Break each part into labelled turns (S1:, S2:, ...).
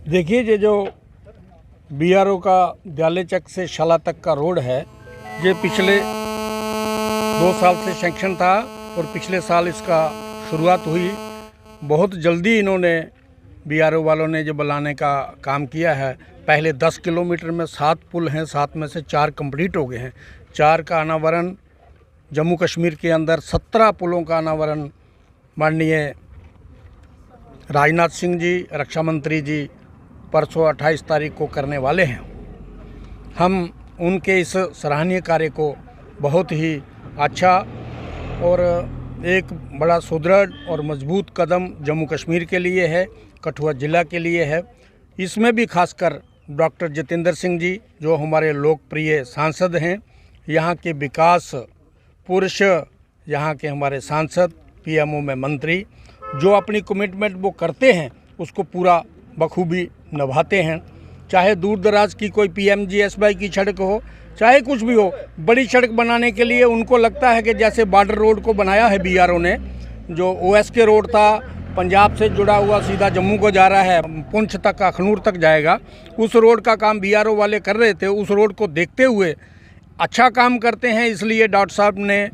S1: देखिए ये जो बीआरओ का दयालेचक से शाला तक का रोड है, ये पिछले 2 साल से सैंक्शन था और पिछले साल इसका शुरुआत हुई। बहुत जल्दी इन्होंने बीआरओ वालों ने जो बनाने का काम किया है। पहले 10 किलोमीटर में 7 पुल हैं, 7 में से 4 कंप्लीट हो गए हैं। 4 का अनावरण जम्मू कश्मीर के अंदर 17 पुलों का अनावरण माननीय राजनाथ सिंह जी, रक्षा मंत्री जी परसों 28 तारीख को करने वाले हैं। हम उनके इस सराहनीय कार्य को बहुत ही अच्छा और एक बड़ा सुदृढ़ और मजबूत कदम जम्मू कश्मीर के लिए है, कठुआ ज़िला के लिए है। इसमें भी खासकर डॉक्टर जितेंद्र सिंह जी जो हमारे लोकप्रिय सांसद हैं, यहाँ के विकास पुरुष, यहाँ के हमारे सांसद, पीएमओ में मंत्री, जो अपनी कमिटमेंट वो करते हैं उसको पूरा बखूबी निभाते हैं। चाहे दूर दराज की कोई PMGSY की सड़क हो, चाहे कुछ भी हो, बड़ी सड़क बनाने के लिए उनको लगता है कि जैसे बॉर्डर रोड को बनाया है बीआरओ ने, जो OSK रोड था पंजाब से जुड़ा हुआ सीधा जम्मू को जा रहा है, पुंछ तक अखनूर तक जाएगा, उस रोड का काम बीआरओ वाले कर रहे थे। उस रोड को देखते हुए अच्छा काम करते हैं, इसलिए डॉक्टर साहब ने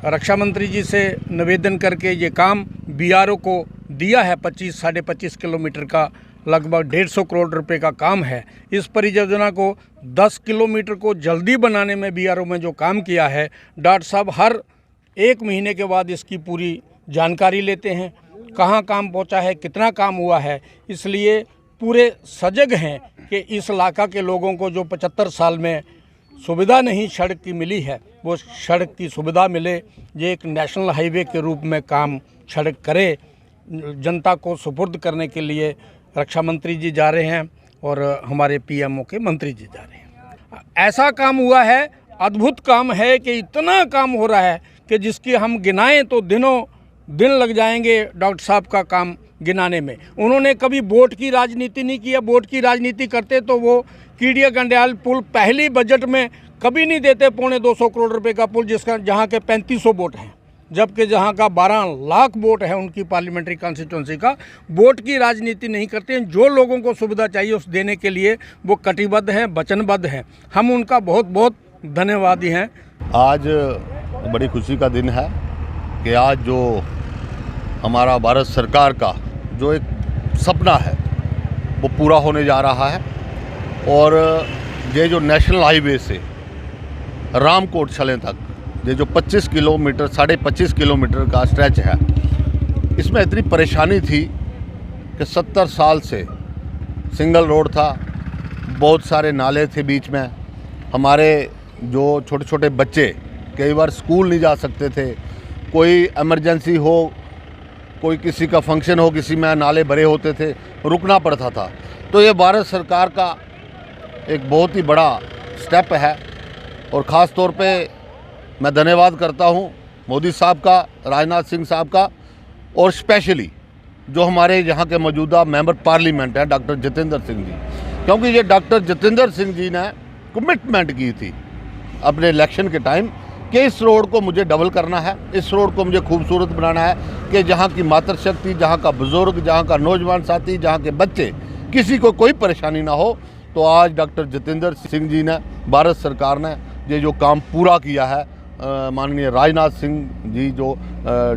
S1: रक्षा मंत्री जी से निवेदन करके ये काम बीआरओ को दिया है। 25-25.5 किलोमीटर का लगभग 150 करोड़ रुपए का काम है। इस परियोजना को 10 किलोमीटर को जल्दी बनाने में बीआरओ में जो काम किया है, डॉक्टर साहब हर 1 महीने के बाद इसकी पूरी जानकारी लेते हैं, कहाँ काम पहुँचा है, कितना काम हुआ है। इसलिए पूरे सजग हैं कि इस इलाका के लोगों को जो 75 साल में सुविधा नहीं सड़क की मिली है, वो सड़क की सुविधा मिले। ये एक नेशनल हाईवे के रूप में काम सड़क करे। जनता को सुपुर्द करने के लिए रक्षा मंत्री जी जा रहे हैं और हमारे पीएमओ के मंत्री जी जा रहे हैं। ऐसा काम हुआ है, अद्भुत काम है कि इतना काम हो रहा है कि जिसकी हम गिनाएं तो दिनों दिन लग जाएंगे डॉक्टर साहब का काम गिनाने में। उन्होंने कभी वोट की राजनीति नहीं किया। वोट की राजनीति करते तो वो कीड़िया गंडियाल पुल पहली बजट में कभी नहीं देते, 250 करोड़ रुपए का पुल जिसका जहाँ के 3500 वोट हैं, जबकि जहाँ का 12 लाख वोट है उनकी पार्लियामेंट्री कॉन्स्टिट्यूंसी का। वोट की राजनीति नहीं करते हैं। जो लोगों को सुविधा चाहिए उस देने के लिए वो कटिबद्ध हैं, वचनबद्ध हैं। हम उनका बहुत बहुत धन्यवादी हैं।
S2: आज बड़ी खुशी का दिन है कि आज जो हमारा भारत सरकार का जो एक सपना है वो पूरा होने जा रहा है। और ये जो नेशनल हाईवे से रामकोट छलें तक ये जो 25 किलोमीटर 25.5 किलोमीटर का स्ट्रेच है, इसमें इतनी परेशानी थी कि 70 साल से सिंगल रोड था, बहुत सारे नाले थे बीच में। हमारे जो छोटे छोटे बच्चे कई बार स्कूल नहीं जा सकते थे, कोई इमरजेंसी हो, कोई किसी का फंक्शन हो, किसी में नाले भरे होते थे, रुकना पड़ता था। तो ये भारत सरकार का एक बहुत ही बड़ा स्टेप है और ख़ास तौर पे मैं धन्यवाद करता हूँ मोदी साहब का, राजनाथ सिंह साहब का, और स्पेशली जो हमारे यहाँ के मौजूदा मेंबर पार्लियामेंट हैं डॉक्टर जितेंद्र सिंह जी, क्योंकि ये डॉक्टर जितेंद्र सिंह जी ने कमिटमेंट की थी अपने इलेक्शन के टाइम कि इस रोड को मुझे डबल करना है, इस रोड को मुझे खूबसूरत बनाना है कि जहाँ की मातृशक्ति, जहाँ का बुज़ुर्ग, जहाँ का नौजवान साथी, जहाँ के बच्चे, किसी को कोई परेशानी ना हो। तो आज डॉक्टर जितेंद्र सिंह जी ने, भारत सरकार ने ये जो काम पूरा किया है, माननीय राजनाथ सिंह जी जो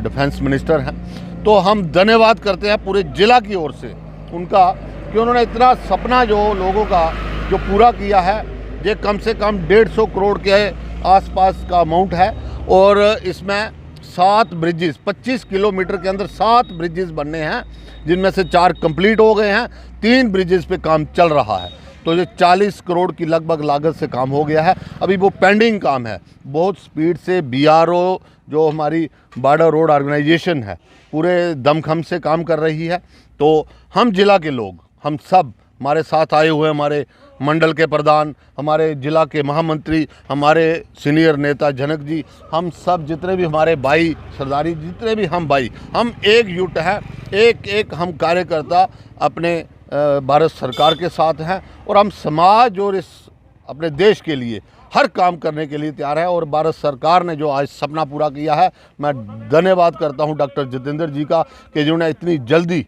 S2: डिफेंस मिनिस्टर हैं, तो हम धन्यवाद करते हैं पूरे ज़िला की ओर से उनका कि उन्होंने इतना सपना जो लोगों का जो पूरा किया है। ये कम से कम 150 करोड़ के आसपास का अमाउंट है और इसमें 7 ब्रिजेस, 25 किलोमीटर के अंदर 7 ब्रिजेस बनने हैं, जिनमें से 4 कंप्लीट हो गए हैं, 3 ब्रिजेस पे काम चल रहा है। तो ये 40 करोड़ की लगभग लागत से काम हो गया है। अभी वो पेंडिंग काम है। बहुत स्पीड से BRO जो हमारी बॉर्डर रोड ऑर्गेनाइजेशन है पूरे दमखम से काम कर रही है। तो हम जिला के लोग, हम सब, हमारे साथ आए हुए हमारे मंडल के प्रधान, हमारे जिला के महामंत्री, हमारे सीनियर नेता जनक जी, हम सब जितने भी हमारे भाई सरदारी, जितने भी हम भाई, हम एकजुट हैं, एक हम कार्यकर्ता अपने भारत सरकार के साथ हैं और हम समाज और इस अपने देश के लिए हर काम करने के लिए तैयार है। और भारत सरकार ने जो आज सपना पूरा किया है, मैं धन्यवाद करता हूं डॉक्टर जितेंद्र जी का कि जिन्होंने इतनी जल्दी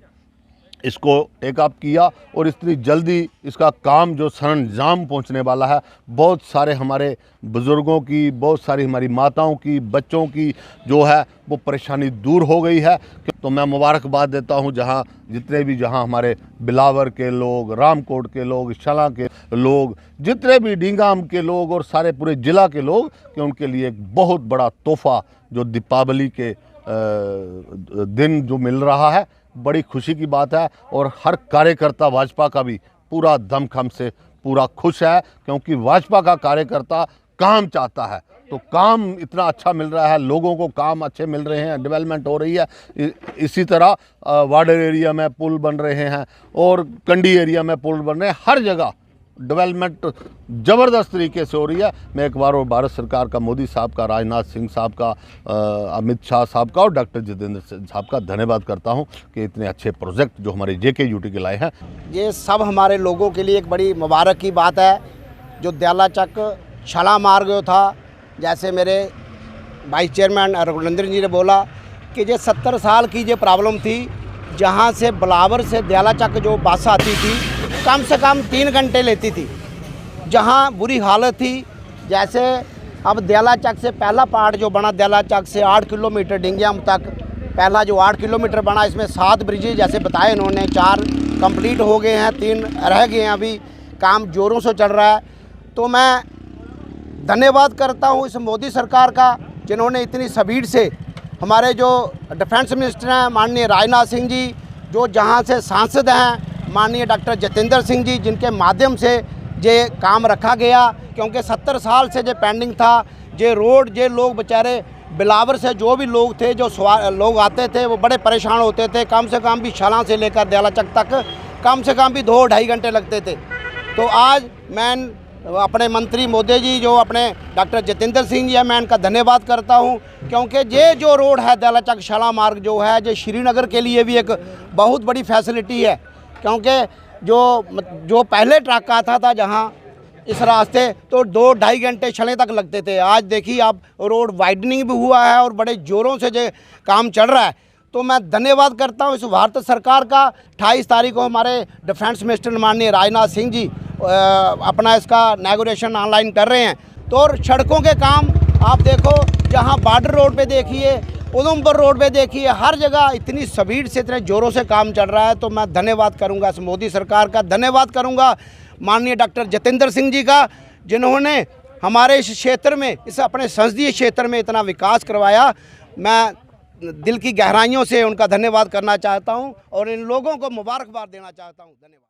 S2: इसको टेक अप किया और इतनी जल्दी इसका काम जो सरंजाम पहुंचने वाला है। बहुत सारे हमारे बुज़ुर्गों की, बहुत सारी हमारी माताओं की, बच्चों की जो है वो परेशानी दूर हो गई है। तो मैं मुबारकबाद देता हूं जहां जितने भी, जहां हमारे बिलावर के लोग, रामकोट के लोग, शला के लोग, जितने भी डींगाम के लोग और सारे पूरे ज़िला के लोग, कि उनके लिए एक बहुत बड़ा तोहफ़ा जो दीपावली के दिन जो मिल रहा है, बड़ी खुशी की बात है। और हर कार्यकर्ता भाजपा का भी पूरा दमखम से पूरा खुश है, क्योंकि भाजपा का कार्यकर्ता काम चाहता है। तो काम इतना अच्छा मिल रहा है, लोगों को काम अच्छे मिल रहे हैं, डेवलपमेंट हो रही है। इसी तरह वार्डर एरिया में पुल बन रहे हैं और कंडी एरिया में पुल बन रहे हैं, हर जगह डेवलपमेंट ज़बरदस्त तरीके से हो रही है। मैं एक बार और भारत सरकार का, मोदी साहब का, राजनाथ सिंह साहब का, अमित शाह साहब का और डॉक्टर जितेंद्र साहब का धन्यवाद करता हूं कि इतने अच्छे प्रोजेक्ट जो हमारे JKUT के लाए हैं।
S3: ये सब हमारे लोगों के लिए एक बड़ी मुबारक की बात है। जो दयालाचक छला मार्ग था, जैसे मेरे वाइस चेयरमैन रघुनंदन जी ने बोला कि ये 70 साल की ये प्रॉब्लम थी, जहाँ से बिलावर से दयालाचक जो बस आती थी कम से कम 3 घंटे लेती थी, जहाँ बुरी हालत थी। जैसे अब दयालाचक से पहला पार्ट जो बना, दयालाचक से 8 किलोमीटर डिंगियाम तक, पहला जो 8 किलोमीटर बना, इसमें 7 ब्रिजेज जैसे बताए इन्होंने, 4 कंप्लीट हो गए हैं, 3 रह गए हैं, अभी काम ज़ोरों से चल रहा है। तो मैं धन्यवाद करता हूँ इस मोदी सरकार का, जिन्होंने इतनी स्पीड से, हमारे जो डिफेंस मिनिस्टर हैं माननीय राजनाथ सिंह जी, जो जहाँ से सांसद हैं माननीय डॉक्टर जितेंद्र सिंह जी, जिनके माध्यम से ये काम रखा गया, क्योंकि 70 साल से जो पेंडिंग था, ये रोड, ये लोग बेचारे बिलावर से जो भी लोग थे, जो लोग आते थे, वो बड़े परेशान होते थे। कम से कम भी छला से लेकर दयालाचक तक कम से कम भी 2-2.5 घंटे लगते थे। तो आज मैं अपने मंत्री मोदी जी, जो अपने डॉक्टर जितेंद्र सिंह जी है, मैं इनका धन्यवाद करता हूं, क्योंकि ये जो रोड है दयालाचक छला मार्ग जो है, ये श्रीनगर के लिए भी एक बहुत बड़ी फैसिलिटी है। क्योंकि जो पहले ट्रक आता था जहां इस रास्ते, तो 2-2.5 घंटे छले तक लगते थे। आज देखिए आप, रोड वाइडनिंग भी हुआ है और बड़े ज़ोरों से जो काम चल रहा है। तो मैं धन्यवाद करता हूं इस भारत सरकार का। 28 तारीख को हमारे डिफेंस मिनिस्टर माननीय राजनाथ सिंह जी अपना इसका इनॉग्रेशन ऑनलाइन कर रहे हैं। तो सड़कों के काम आप देखो, जहां बॉर्डर रोड पे देखिए, उधमपुर रोड पे देखिए, हर जगह इतनी स्पीड से, इतने ज़ोरों से काम चल रहा है। तो मैं धन्यवाद करूंगा इस मोदी सरकार का, धन्यवाद करूंगा माननीय डॉक्टर जितेंद्र सिंह जी का, जिन्होंने हमारे इस क्षेत्र में, इस अपने संसदीय क्षेत्र में इतना विकास करवाया। मैं दिल की गहराइयों से उनका धन्यवाद करना चाहता हूं और इन लोगों को मुबारकबाद देना चाहता हूं। धन्यवाद।